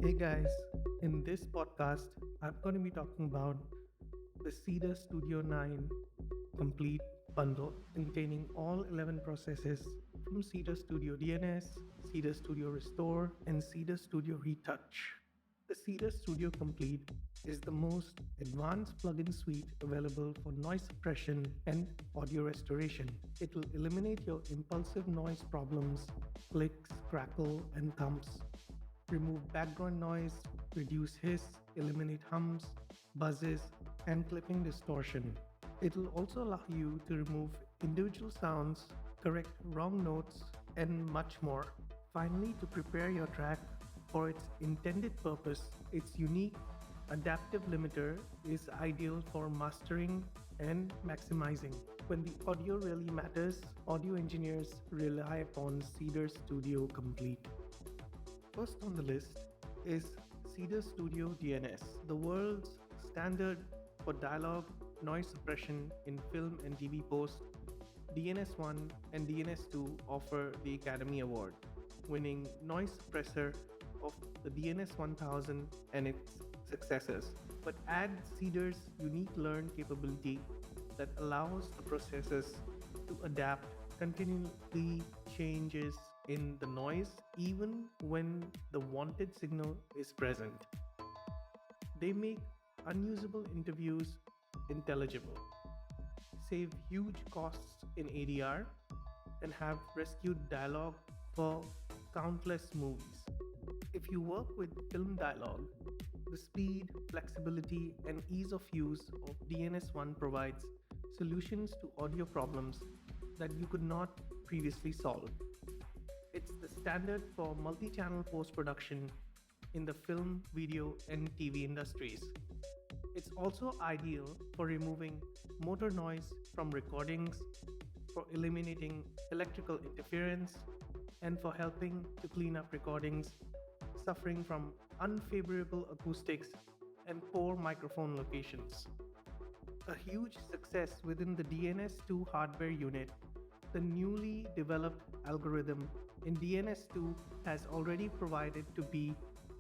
Hey guys, in this podcast, I'm going to be talking about the Cedar Studio 9 complete bundle containing all 11 processes from Cedar Studio DNS, Cedar Studio Restore, and Cedar Studio Retouch. The Cedar Studio Complete is the most advanced plugin suite available for noise suppression and audio restoration. It will eliminate your impulsive noise problems, clicks, crackle, and thumps, remove background noise, reduce hiss, eliminate hums, buzzes, and clipping distortion. It will also allow you to remove individual sounds, correct wrong notes, and much more. Finally, to prepare your track for its intended purpose, its unique adaptive limiter is ideal for mastering and maximizing. When the audio really matters, audio engineers rely upon Cedar Studio Complete. First on the list is Cedar Studio DNS, the world's standard for dialogue noise suppression in film and TV post. DNS1 and DNS2 offer the Academy Award, winning noise suppressor of the DNS 1000 and its successors, but add Cedar's unique learn capability that allows the processors to adapt continually changes in the noise even when the wanted signal is present. They make unusable interviews intelligible, save huge costs in ADR, and have rescued dialogue for countless movies. If you work with film dialogue, the speed, flexibility, and ease of use of DNS1 provides solutions to audio problems that you could not previously solve. It's the standard for multi-channel post-production in the film, video, and TV industries. It's also ideal for removing motor noise from recordings, for eliminating electrical interference, and for helping to clean up recordings suffering from unfavorable acoustics and poor microphone locations. A huge success within the DNS2 hardware unit, the newly developed algorithm in DNS2 has already provided to be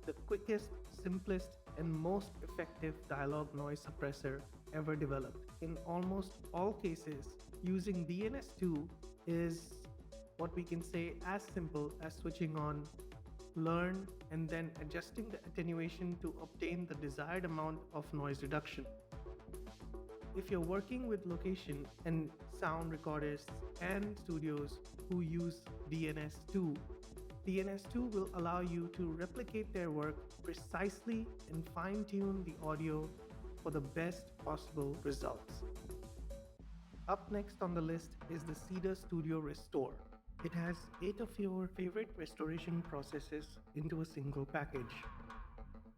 the quickest, simplest, and most effective dialogue noise suppressor ever developed. In almost all cases, using DNS2 is what we can say as simple as switching on, learn, and then adjusting the attenuation to obtain the desired amount of noise reduction. If you're working with location and sound recordists and studios who use DNS2, DNS2 will allow you to replicate their work precisely and fine-tune the audio for the best possible results. Up next on the list is the Cedar Studio Restore. It has 8 of your favorite restoration processes into a single package.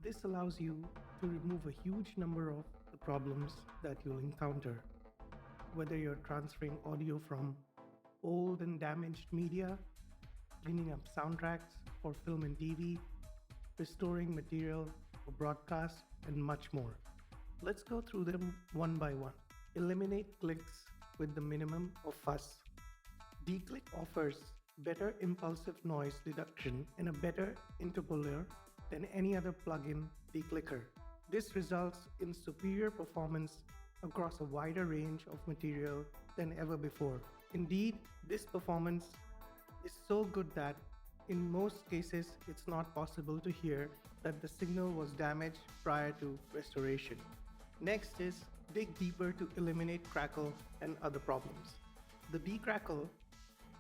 This allows you to remove a huge number of the problems that you'll encounter. Whether you're transferring audio from old and damaged media, cleaning up soundtracks for film and TV, restoring material for broadcast, and much more. Let's go through them one by one. Eliminate clicks with the minimum of fuss. D-Click offers better impulsive noise reduction and a better interpolator than any other plugin declicker. This results in superior performance across a wider range of material than ever before. Indeed, this performance is so good that in most cases it's not possible to hear that the signal was damaged prior to restoration. Next is dig deeper to eliminate crackle and other problems. The decrackle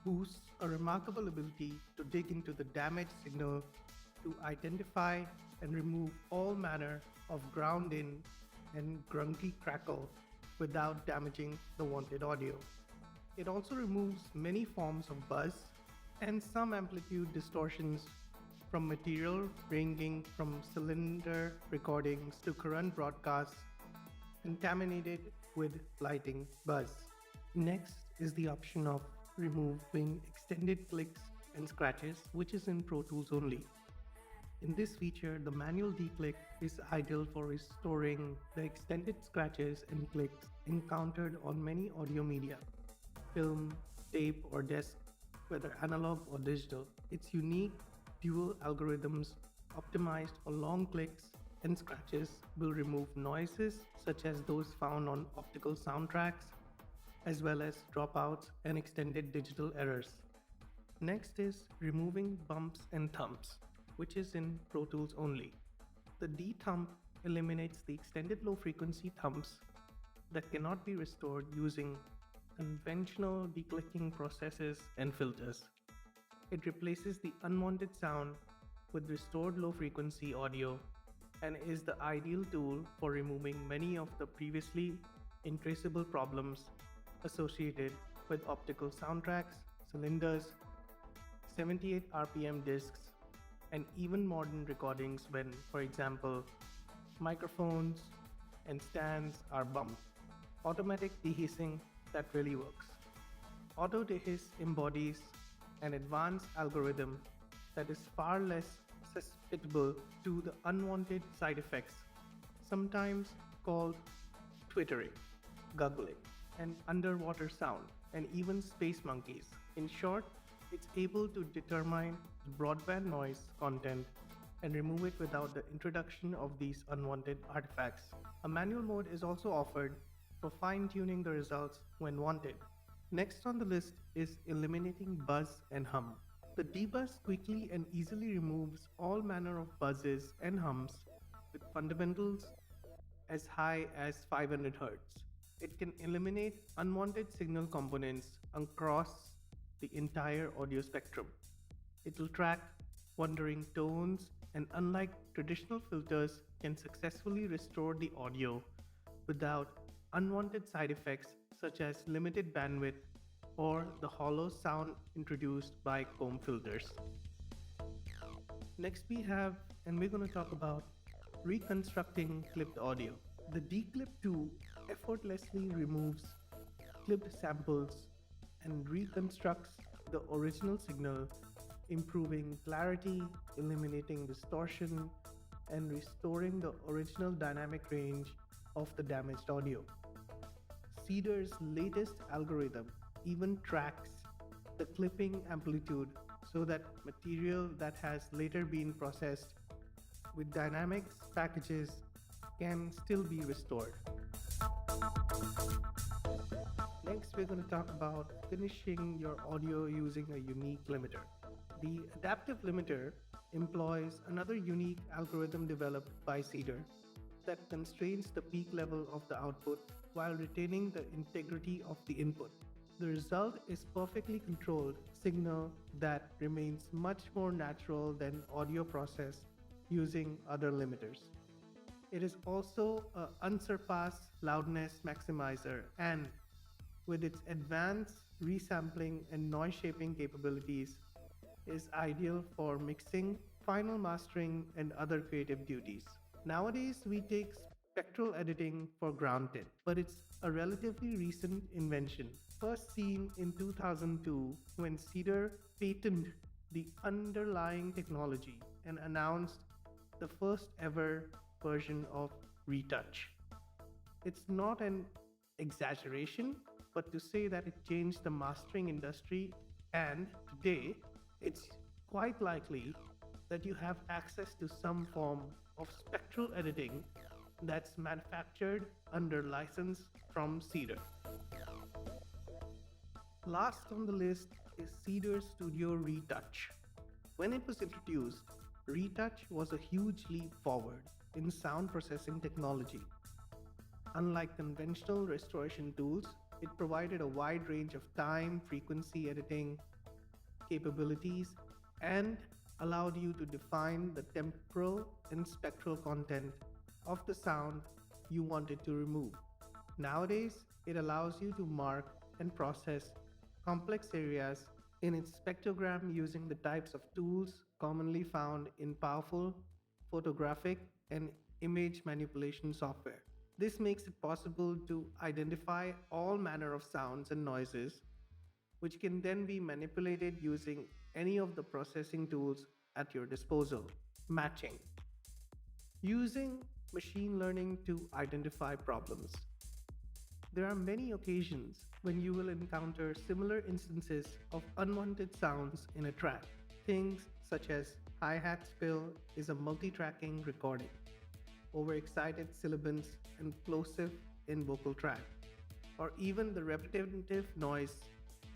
boasts a remarkable ability to dig into the damaged signal to identify and remove all manner of ground-in and grungy crackle without damaging the wanted audio. It also removes many forms of buzz and some amplitude distortions from material ranging from cylinder recordings to current broadcasts contaminated with lighting buzz. Next is the option of removing extended clicks and scratches, which is in Pro Tools only. In this feature, the manual declick is ideal for restoring the extended scratches and clicks encountered on many audio media, film, tape, or disc, whether analog or digital. Its unique dual algorithms optimized for long clicks and scratches, will remove noises such as those found on optical soundtracks, as well as dropouts and extended digital errors. Next is removing bumps and thumps, which is in Pro Tools only. The D-thump eliminates the extended low frequency thumps that cannot be restored using conventional declicking processes and filters. It replaces the unwanted sound with restored low frequency audio and is the ideal tool for removing many of the previously intraceable problems associated with optical soundtracks, cylinders, 78 RPM discs, and even modern recordings when, for example, microphones and stands are bumped. Automatic dehising that really works. Auto dehiss embodies an advanced algorithm that is far less susceptible to the unwanted side effects, sometimes called twittering, guggling, and underwater sound, and even space monkeys. In short, it's able to determine the broadband noise content and remove it without the introduction of these unwanted artifacts. A manual mode is also offered for fine-tuning the results when wanted. Next on the list is eliminating buzz and hum. The debuzz quickly and easily removes all manner of buzzes and hums with fundamentals as high as 500 Hz. It can eliminate unwanted signal components across the entire audio spectrum. It will track wandering tones and, unlike traditional filters, can successfully restore the audio without unwanted side effects such as limited bandwidth or the hollow sound introduced by comb filters. Next we have, and we're going to talk about reconstructing clipped audio. The Declip 2 effortlessly removes clipped samples and reconstructs the original signal, improving clarity, eliminating distortion, and restoring the original dynamic range of the damaged audio. Cedar's latest algorithm even tracks the clipping amplitude so that material that has later been processed with dynamics packages can still be restored. Next, we're going to talk about finishing your audio using a unique limiter. The adaptive limiter employs another unique algorithm developed by Cedar that constrains the peak level of the output while retaining the integrity of the input. The result is perfectly controlled signal that remains much more natural than audio processed using other limiters. It is also an unsurpassed loudness maximizer, and with its advanced resampling and noise shaping capabilities, is ideal for mixing, final mastering, and other creative duties. Nowadays, we take spectral editing for granted, but it's a relatively recent invention, first seen in 2002 when Cedar patented the underlying technology and announced the first ever version of retouch. It's not an exaggeration, but to say that it changed the mastering industry, and today it's quite likely that you have access to some form of spectral editing that's manufactured under license from Cedar. Last on the list is Cedar Studio Retouch. When it was introduced, Retouch was a huge leap forward in sound processing technology. Unlike conventional restoration tools, it provided a wide range of time, frequency editing capabilities and allowed you to define the temporal and spectral content of the sound you wanted to remove. Nowadays, it allows you to mark and process complex areas in its spectrogram using the types of tools commonly found in powerful photographic and image manipulation software. This makes it possible to identify all manner of sounds and noises, which can then be manipulated using any of the processing tools at your disposal. Matching. Using machine learning to identify problems. There are many occasions when you will encounter similar instances of unwanted sounds in a track. Things such as hi-hat spill is a multi-tracking recording, overexcited sibilance and plosive in vocal track, or even the repetitive noise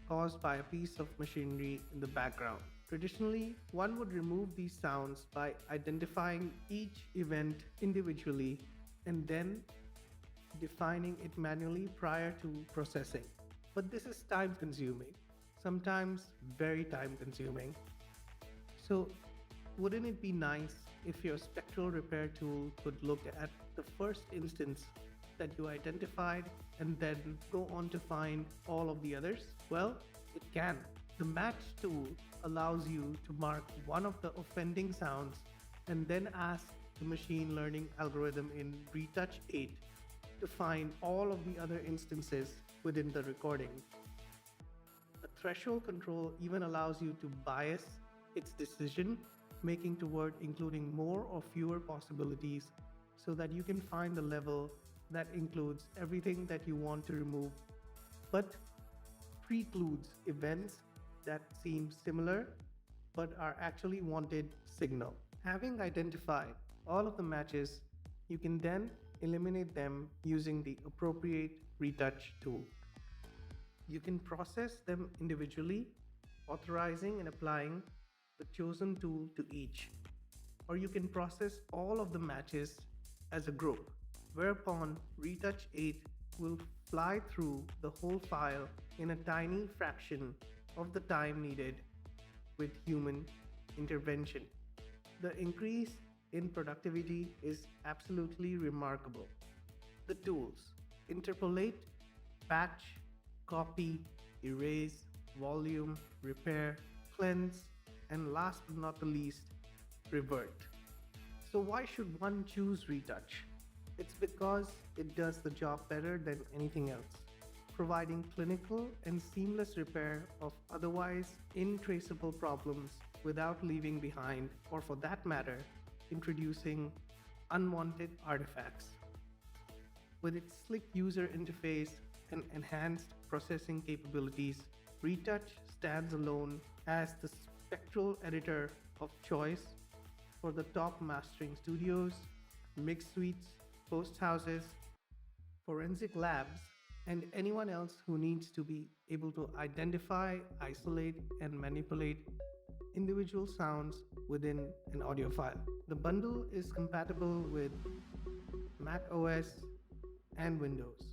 caused by a piece of machinery in the background. Traditionally, one would remove these sounds by identifying each event individually and then defining it manually prior to processing. But this is time consuming, sometimes very time consuming. So, wouldn't it be nice if your spectral repair tool could look at the first instance that you identified and then go on to find all of the others? Well, it can. The match tool allows you to mark one of the offending sounds and then ask the machine learning algorithm in Retouch 8 to find all of the other instances within the recording. A threshold control even allows you to bias its decision making toward including more or fewer possibilities so that you can find the level that includes everything that you want to remove but precludes events that seem similar but are actually wanted signal. Having identified all of the matches, you can then eliminate them using the appropriate retouch tool. You can process them individually, authorizing and applying the chosen tool to each. Or you can process all of the matches as a group, whereupon Retouch 8 will fly through the whole file in a tiny fraction of the time needed with human intervention. The increase in productivity is absolutely remarkable. The tools: interpolate, patch, copy, erase, volume, repair, cleanse, and last but not the least, revert. So, why should one choose Retouch? It's because it does the job better than anything else, providing clinical and seamless repair of otherwise intraceable problems without leaving behind, or for that matter, introducing unwanted artifacts. With its slick user interface and enhanced processing capabilities, Retouch stands alone as the spectral editor of choice for the top mastering studios, mix suites, post houses, forensic labs, and anyone else who needs to be able to identify, isolate, and manipulate individual sounds within an audio file. The bundle is compatible with Mac OS and Windows.